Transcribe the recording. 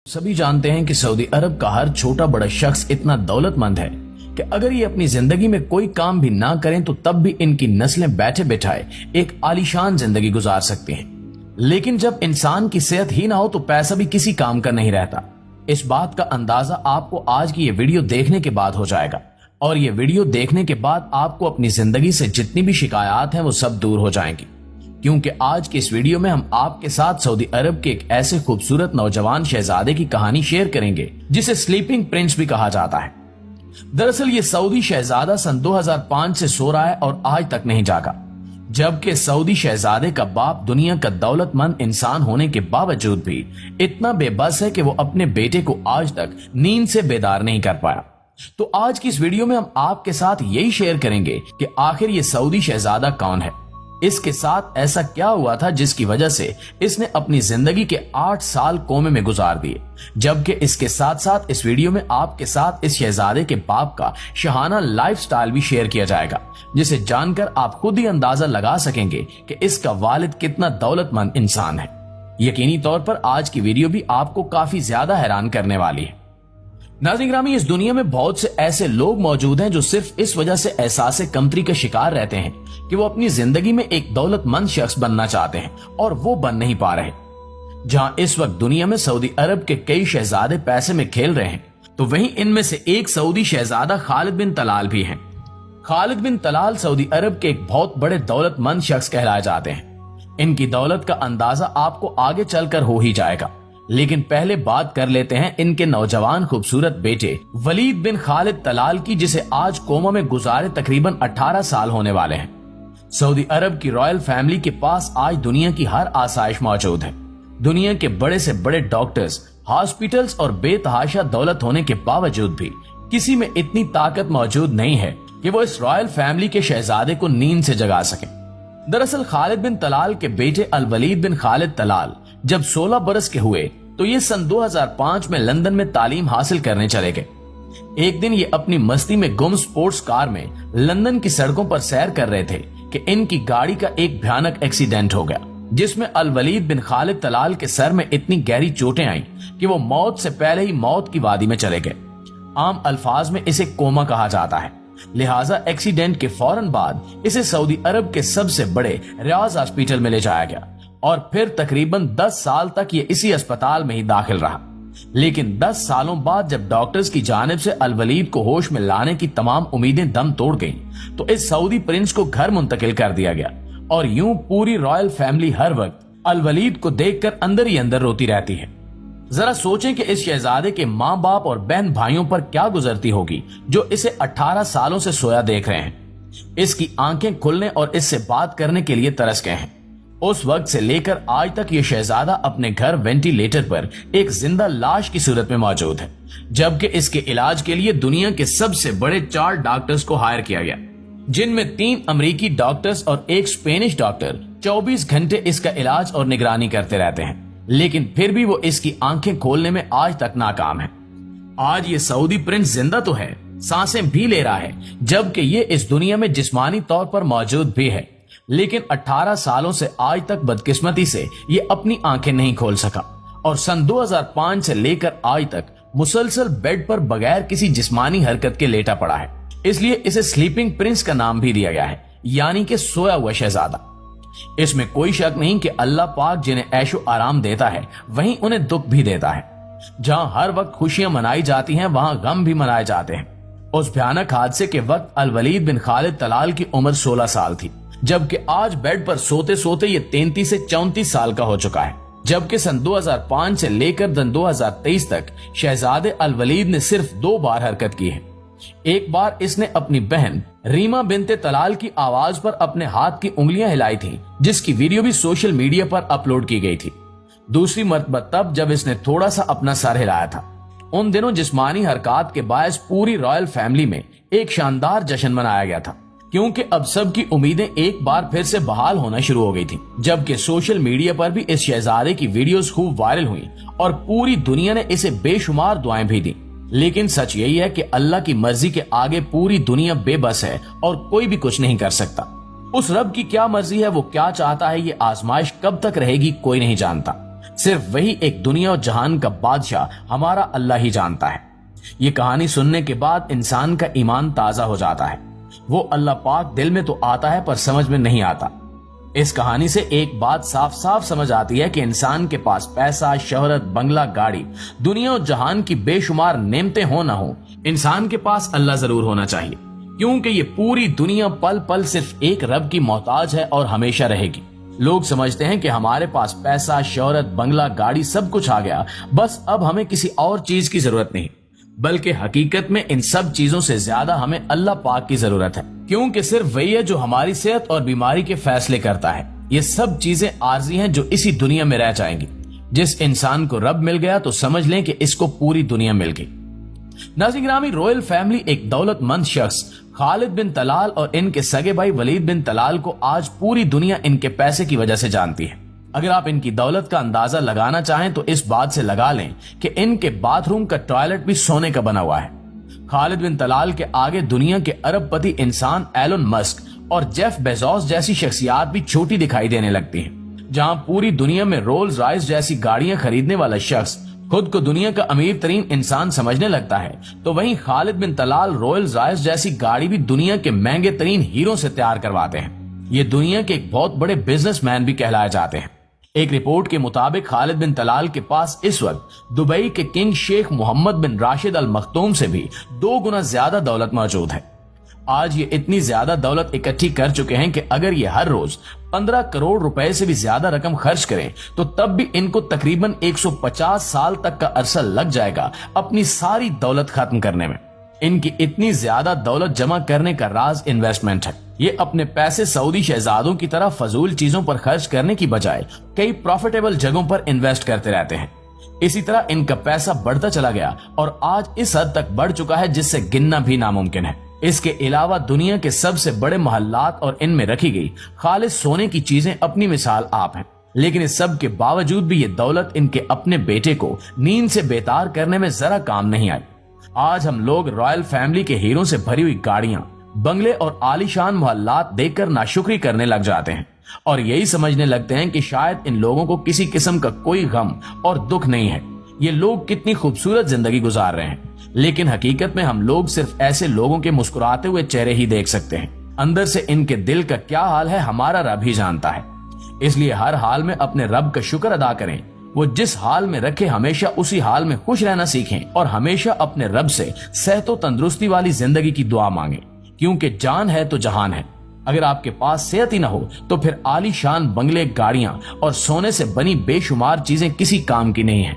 सभी जानते हैं कि सऊदी अरब का हर छोटा बड़ा शख्स इतना दौलतमंद है कि अगर ये अपनी जिंदगी में कोई काम भी ना करें तो तब भी इनकी नस्लें बैठे बैठाए एक आलीशान जिंदगी गुजार सकती हैं। लेकिन जब इंसान की सेहत ही ना हो तो पैसा भी किसी काम का नहीं रहता। इस बात का अंदाजा आपको आज की ये वीडियो देखने के बाद हो जाएगा और ये वीडियो देखने के बाद आपको अपनी जिंदगी से जितनी भी शिकायत हैं वो सब दूर हो जाएंगी, क्योंकि आज के इस वीडियो में हम आपके साथ सऊदी अरब के एक ऐसे खूबसूरत नौजवान शहजादे की कहानी शेयर करेंगे जिसे स्लीपिंग प्रिंस भी कहा जाता है। दरअसल ये सऊदी शहजादा सन 2005 से सो रहा है और आज तक नहीं जागा, जबकि सऊदी शहजादे का बाप दुनिया का दौलतमंद इंसान होने के बावजूद भी इतना बेबस है कि वो अपने बेटे को आज तक नींद से बेदार नहीं कर पाया। तो आज की इस वीडियो में हम आपके साथ यही शेयर करेंगे कि आखिर ये सऊदी शहजादा कौन है, इसके साथ ऐसा क्या हुआ था जिसकी वजह से इसने अपनी जिंदगी के 8 साल कोमे में गुजार दिए। जबकि इसके साथ साथ इस वीडियो में आपके साथ इस शहजादे के बाप का शहाना लाइफस्टाइल भी शेयर किया जाएगा, जिसे जानकर आप खुद ही अंदाजा लगा सकेंगे कि इसका वालिद कितना दौलतमंद इंसान है। यकीनी तौर पर आज की वीडियो भी आपको काफी ज्यादा हैरान करने वाली है। नाज़रीन ग्रामी, इस दुनिया में बहुत से ऐसे लोग मौजूद हैं जो सिर्फ इस वजह से एहसास कमतरी का शिकार रहते हैं कि वो अपनी जिंदगी में एक दौलतमंद शख्स बनना चाहते हैं और वो बन नहीं पा रहे। जहां इस वक्त दुनिया में सऊदी अरब के कई शहजादे पैसे में खेल रहे हैं, तो वहीं इनमें से एक सऊदी शहजादा खालिद बिन तलाल भी हैं। खालिद बिन तलाल सऊदी अरब के एक बहुत बड़े दौलतमंद शख्स कहलाए जाते हैं। इनकी दौलत का अंदाजा आपको आगे चलकर हो ही जाएगा, लेकिन पहले बात कर लेते हैं इनके नौजवान खूबसूरत बेटे वलीद बिन खालिद तलाल की, जिसे आज कोमा में गुजारे तकरीबन 18 साल होने वाले हैं। सऊदी अरब की रॉयल फैमिली के पास आज दुनिया की हर आसाइश मौजूद है। दुनिया के बड़े से बड़े डॉक्टर्स, हॉस्पिटल्स और बेतहाशा दौलत होने के बावजूद भी किसी में इतनी ताकत मौजूद नहीं है कि वो इस रॉयल फैमिली के शहजादे को नींद से जगा सके। दरअसल खालिद बिन तलाल के बेटे अल वलीद बिन खालिद तलाल जब 16 बरस के हुए तो ये सन 2005 में लंदन में तालीम हासिल करने चले गए। एक दिन ये अपनी मस्ती में गुम स्पोर्ट्स कार में लंदन की सड़कों पर सैर कर रहे थे कि इनकी गाड़ी का एक भयानक एक्सीडेंट हो गया, जिसमें अल वलीद बिन खालिद तलाल के सर में इतनी गहरी चोटें आईं कि वो मौत से पहले ही मौत की वादी में चले गए। आम अल्फाज में इसे कोमा कहा जाता है। लिहाजा एक्सीडेंट के फौरन बाद इसे सऊदी अरब के सबसे बड़े रियाज हॉस्पिटल में ले जाया गया और फिर तकरीबन 10 साल तक ये इसी अस्पताल में ही दाखिल रहा। लेकिन 10 सालों बाद जब डॉक्टर्स की जानिब से अल वलीद को होश में लाने की तमाम उम्मीदें दम तोड़ गईं, तो इस सऊदी प्रिंस को घर मुंतकिल कर दिया गया और यूं पूरी रॉयल फैमिली हर वक्त अल वलीद को देखकर अंदर ही अंदर रोती रहती है। जरा सोचें कि इस शहजादे के माँ बाप और बहन भाइयों पर क्या गुजरती होगी जो इसे 18 सालों से सोया देख रहे हैं। इसकी आंखें खुलने और इससे बात करने के लिए तरस गए हैं। उस वक्त से लेकर आज तक ये शहजादा अपने घर वेंटिलेटर पर एक जिंदा लाश की सूरत में मौजूद है, जबकि इसके इलाज के लिए दुनिया के सबसे बड़े 4 डॉक्टर्स को हायर किया गया, जिनमें 3 अमेरिकी डॉक्टर्स और एक स्पेनिश डॉक्टर 24 घंटे इसका इलाज और निगरानी करते रहते हैं। लेकिन फिर भी वो इसकी आंखें खोलने में आज तक नाकाम है। आज ये सऊदी प्रिंस जिंदा तो है, सांसें भी ले रहा है, जबकि ये इस दुनिया में जिस्मानी तौर पर मौजूद भी है, लेकिन 18 सालों से आज तक बदकिस्मती से ये अपनी आंखें नहीं खोल सका और सन 2005 से लेकर आज तक मुसलसल बेड पर बगैर किसी जिस्मानी हरकत के लेटा पड़ा है। इसलिए इसे स्लीपिंग प्रिंस का नाम भी दिया गया है, यानी कि सोया हुआ शहजादा। इसमें कोई शक नहीं कि अल्लाह पाक जिन्हें ऐशो आराम देता है वहीं उन्हें दुख भी देता है। जहां हर वक्त खुशियां मनाई जाती हैं वहां गम भी मनाए जाते हैं। उस भयानक हादसे के वक्त अल वलीद बिन खालिद तलाल की उम्र 16 साल थी, जबकि आज बेड पर सोते सोते ये 33 से 34 साल का हो चुका है। जबकि सन 2005 से लेकर सन 2023 तक शहजादे अल वलीद ने सिर्फ 2 बार हरकत की है। एक बार इसने अपनी बहन रीमा बिनते तलाल की आवाज पर अपने हाथ की उंगलियां हिलाई थी, जिसकी वीडियो भी सोशल मीडिया पर अपलोड की गई थी। दूसरी मर्तबा तब जब इसने थोड़ा सा अपना सर हिलाया था। उन दिनों जिस्मानी हरकत के बायस पूरी रॉयल फैमिली में एक शानदार जश्न मनाया गया था, क्योंकि अब सबकी उम्मीदें एक बार फिर से बहाल होना शुरू हो गई थी। जबकि सोशल मीडिया पर भी इस शहजादे की वीडियोस खूब वायरल हुई और पूरी दुनिया ने इसे बेशुमार दुआएं भी दी। लेकिन सच यही है कि अल्लाह की मर्जी के आगे पूरी दुनिया बेबस है और कोई भी कुछ नहीं कर सकता। उस रब की क्या मर्जी है, वो क्या चाहता है, ये आजमाइश कब तक रहेगी कोई नहीं जानता। सिर्फ वही एक दुनिया और जहान का बादशाह हमारा अल्लाह ही जानता है। ये कहानी सुनने के बाद इंसान का ईमान ताजा हो जाता है। वो अल्लाह पाक दिल में तो आता है पर समझ में नहीं आता। इस कहानी से एक बात साफ साफ समझ आती है कि इंसान के पास पैसा, शोहरत, बंगला, गाड़ी, दुनिया और जहान की बेशुमार नेमतें हो ना हो, इंसान के पास अल्लाह जरूर होना चाहिए, क्योंकि ये पूरी दुनिया पल पल सिर्फ एक रब की मोहताज है और हमेशा रहेगी। लोग समझते हैं कि हमारे पास पैसा, शोहरत, बंगला, गाड़ी सब कुछ आ गया, बस अब हमें किसी और चीज की जरूरत नहीं, बल्कि हकीकत में इन सब चीजों से ज्यादा हमें अल्लाह पाक की जरूरत है, क्योंकि सिर्फ वही है जो हमारी सेहत और बीमारी के फैसले करता है। ये सब चीजें आर्जी हैं जो इसी दुनिया में रह जाएंगी। जिस इंसान को रब मिल गया तो समझ लें कि इसको पूरी दुनिया मिल गई। नाज़रीन गिरामी, रॉयल फैमिली एक दौलतमंद शख्स खालिद बिन तलाल और इनके सगे भाई वलीद बिन तलाल को आज पूरी दुनिया इनके पैसे की वजह से जानती है। अगर आप इनकी दौलत का अंदाजा लगाना चाहें तो इस बात से लगा लें कि इनके बाथरूम का टॉयलेट भी सोने का बना हुआ है। खालिद बिन तलाल के आगे दुनिया के अरबपति इंसान एलन मस्क और जेफ बेजोस जैसी शख्सियात भी छोटी दिखाई देने लगती हैं। जहां पूरी दुनिया में रोल्स रॉयस जैसी गाड़ियां खरीदने वाला शख्स खुद को दुनिया का अमीर तरीन इंसान समझने लगता है, तो वहीं खालिद बिन तलाल रॉयल्स रॉयस जैसी गाड़ी भी दुनिया के महंगे तरीन हीरो से तैयार करवाते हैं। ये दुनिया के एक बहुत बड़े बिजनेसमैन भी कहलाए जाते हैं। एक रिपोर्ट के मुताबिक खालिद बिन तलाल के पास इस वक्त दुबई के किंग शेख मोहम्मद बिन राशिद अल मखतूम से भी 2 गुना ज्यादा दौलत मौजूद है। आज ये इतनी ज्यादा दौलत इकट्ठी कर चुके हैं कि अगर ये हर रोज 15 करोड़ रुपए से भी ज्यादा रकम खर्च करें तो तब भी इनको तकरीबन 150 साल तक का अरसा लग जाएगा अपनी सारी दौलत खत्म करने में। इनकी इतनी ज्यादा दौलत जमा करने का राज इन्वेस्टमेंट है। ये अपने पैसे सऊदी शहजादों की तरह फजूल चीजों पर खर्च करने की बजाय कई प्रॉफिटेबल जगहों पर इन्वेस्ट करते रहते हैं। इसी तरह इनका पैसा बढ़ता चला गया और आज इस हद तक बढ़ चुका है जिससे गिनना भी नामुमकिन है। इसके अलावा दुनिया के सबसे बड़े महल्लात और इनमें रखी गई खालिस सोने की चीजें अपनी मिसाल आप हैं। लेकिन इस सब के बावजूद भी ये दौलत इनके अपने बेटे को नींद से बेतार करने में जरा काम नहीं आई। आज हम लोग रॉयल फैमिली के हीरों से भरी हुई गाड़ियां, बंगले और आलीशान मोहल्लात देखकर नाशुक्री करने लग जाते हैं और यही समझने लगते हैं कि शायद इन लोगों को किसी किस्म का कोई गम और दुख नहीं है। ये लोग कितनी खूबसूरत जिंदगी गुजार रहे हैं, लेकिन हकीकत में हम लोग सिर्फ ऐसे लोगों के मुस्कुराते हुए चेहरे ही देख सकते हैं। अंदर से इनके दिल का क्या हाल है हमारा रब ही जानता है। इसलिए हर हाल में अपने रब का शुक्र अदा करें। वो जिस हाल में रखे हमेशा उसी हाल में खुश रहना सीखें और हमेशा अपने रब से सेहत और तंदुरुस्ती वाली जिंदगी की दुआ मांगे, क्योंकि जान है तो जहान है। अगर आपके पास सेहत ही ना हो तो फिर आलीशान बंगले, गाड़ियां और सोने से बनी बेशुमार चीजें किसी काम की नहीं है।